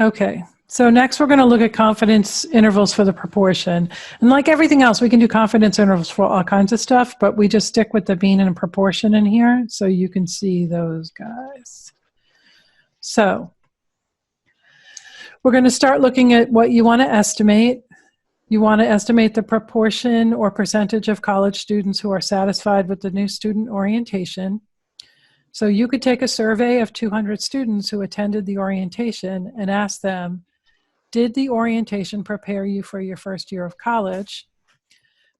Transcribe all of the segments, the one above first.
Okay, so next we're going to look at confidence intervals for the proportion. And like everything else, we can do confidence intervals for all kinds of stuff, but we just stick with the mean and proportion in here so you can see those guys. So we're going to start looking at what you want to estimate. You want to estimate the proportion or percentage of college students who are satisfied with the new student orientation. So you could take a survey of 200 students who attended the orientation and ask them, did the orientation prepare you for your first year of college?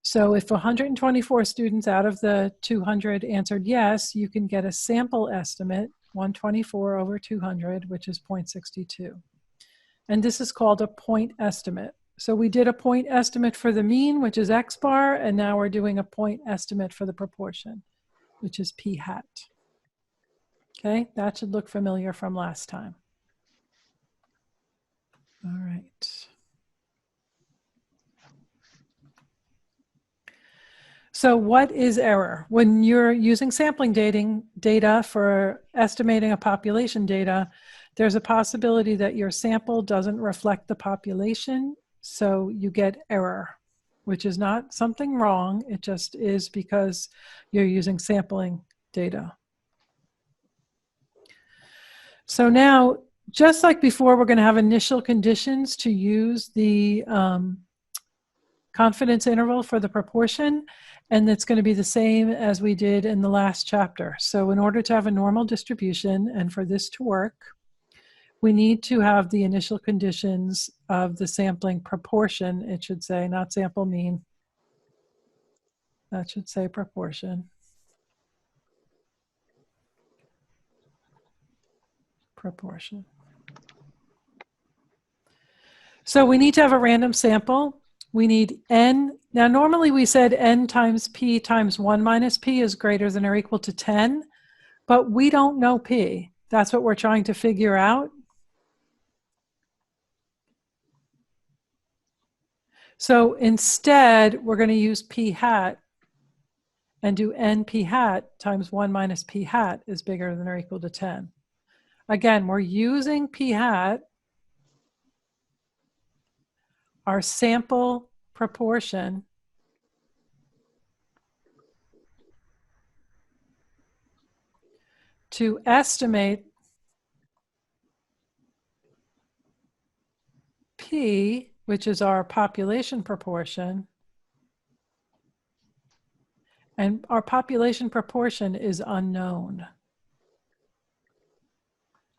So if 124 students out of the 200 answered yes, you can get a sample estimate, 124 over 200, which is 0.62. And this is called a point estimate. So we did a point estimate for the mean, which is X bar, and now we're doing a point estimate for the proportion, which is P hat. Okay, that should look familiar from last time. All right. So what is error? When you're using sampling data for estimating a population data, there's a possibility that your sample doesn't reflect the population, so you get error, which is not something wrong. It just is because you're using sampling data. So now, just like before, we're going to have initial conditions to use the confidence interval for the proportion, and it's going to be the same as we did in the last chapter. So in order to have a normal distribution and for this to work, we need to have the initial conditions of the sampling proportion, it should say, not sample mean. That should say proportion. Proportion. So we need to have a random sample. We need n. Now, normally we said n times p times 1 minus p is greater than or equal to 10, but we don't know p. That's what we're trying to figure out. So instead, we're going to use p hat and do n p hat times 1 minus p hat is bigger than or equal to 10. Again, we're using p hat, our sample proportion, to estimate P, which is our population proportion. And our population proportion is unknown.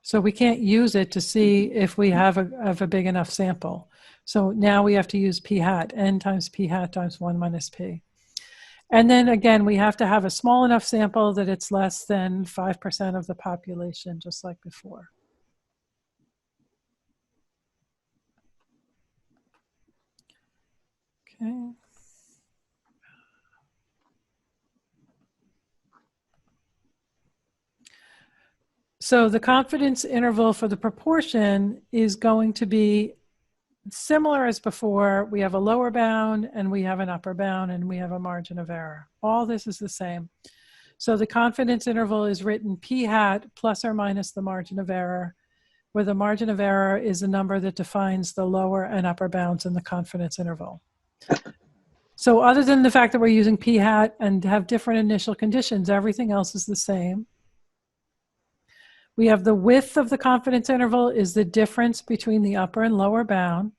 So we can't use it to see if we have a big enough sample. So now we have to use p hat, n times p hat times 1 minus p. And then again, we have to have a small enough sample that it's less than 5% of the population, just like before. Okay. So the confidence interval for the proportion is going to be similar as before. We have a lower bound and we have an upper bound and we have a margin of error. All this is the same. So the confidence interval is written p hat plus or minus the margin of error, where the margin of error is a number that defines the lower and upper bounds in the confidence interval. So other than the fact that we're using p hat and have different initial conditions, everything else is the same. We have the width of the confidence interval is the difference between the upper and lower bound.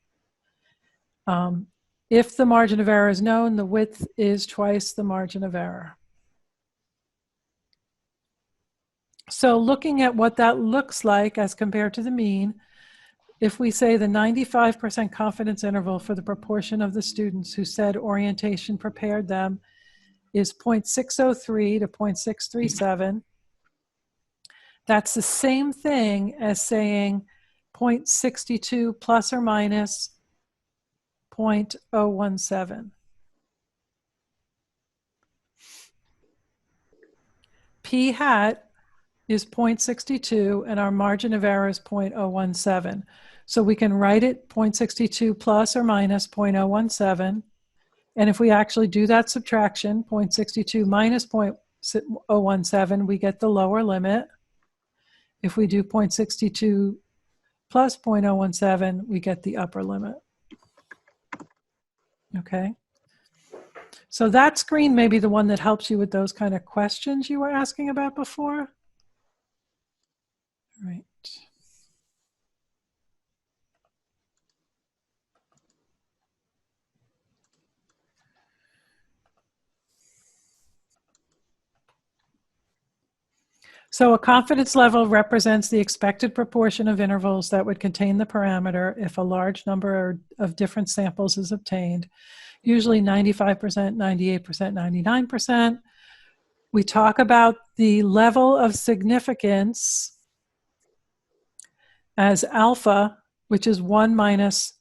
If the margin of error is known, the width is twice the margin of error. So looking at what that looks like as compared to the mean, if we say the 95% confidence interval for the proportion of the students who said orientation prepared them is 0.603 to 0.637, that's the same thing as saying 0.62 plus or minus 0.017. P hat is 0.62 and our margin of error is 0.017. So we can write it 0.62 plus or minus 0.017. And if we actually do that subtraction, 0.62 minus 0.017, we get the lower limit. If we do 0.62 plus 0.017, we get the upper limit. Okay. So that screen may be the one that helps you with those kind of questions you were asking about before. Right. So a confidence level represents the expected proportion of intervals that would contain the parameter if a large number of different samples is obtained, usually 95%, 98%, 99%. We talk about the level of significance as alpha, which is 1 minus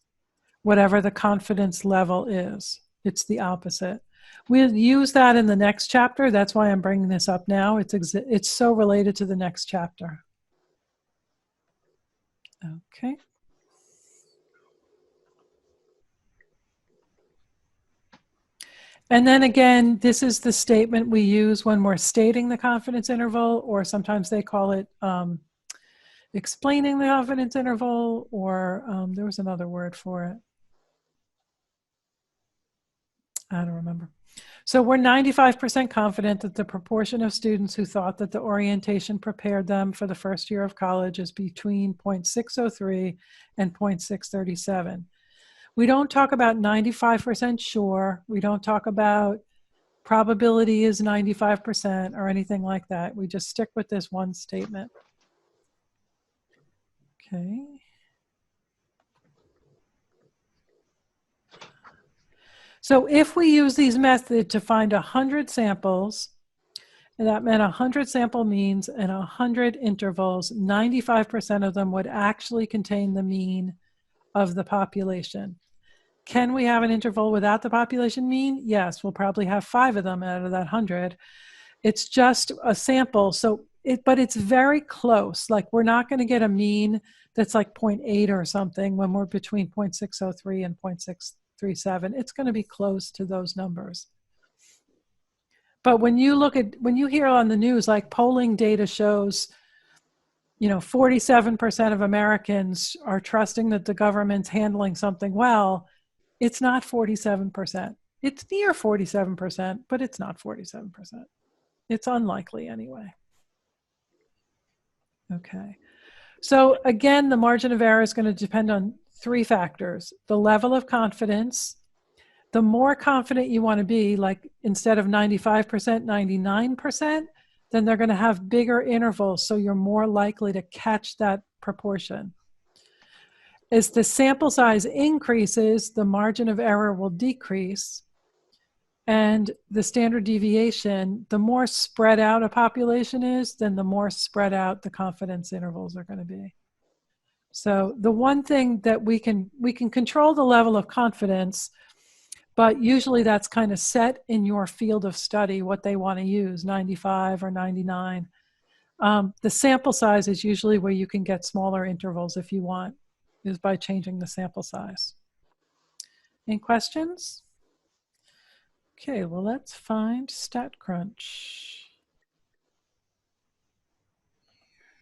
whatever the confidence level is. It's the opposite. We'll use that in the next chapter. That's why I'm bringing this up now. It's so related to the next chapter. Okay. And then again, this is the statement we use when we're stating the confidence interval, or sometimes they call it explaining the confidence interval, or there was another word for it. I don't remember. So we're 95% confident that the proportion of students who thought that the orientation prepared them for the first year of college is between 0.603 and 0.637. We don't talk about 95% sure. We don't talk about probability is 95% or anything like that. We just stick with this one statement. Okay. So if we use these methods to find 100 samples, and that meant 100 sample means and 100 intervals, 95% of them would actually contain the mean of the population. Can we have an interval without the population mean? Yes, we'll probably have 5 of them out of that 100. It's just a sample, but it's very close. Like, we're not going to get a mean that's like 0.8 or something when we're between 0.603 and 0.637. It's going to be close to those numbers. But when you hear on the news, like polling data shows, 47% of Americans are trusting that the government's handling something well, it's not 47%. It's near 47%, but it's not 47%. It's unlikely anyway. Okay. So again, the margin of error is going to depend on 3 factors: the level of confidence. The more confident you want to be, like instead of 95%, 99%, then they're going to have bigger intervals, so you're more likely to catch that proportion. As the sample size increases, the margin of error will decrease, and the standard deviation, the more spread out a population is, then the more spread out the confidence intervals are going to be. So the one thing that we can control the level of confidence, but usually that's kind of set in your field of study, what they want to use, 95 or 99. The sample size is usually where you can get smaller intervals if you want, is by changing the sample size. Any questions? Okay, well, let's find StatCrunch.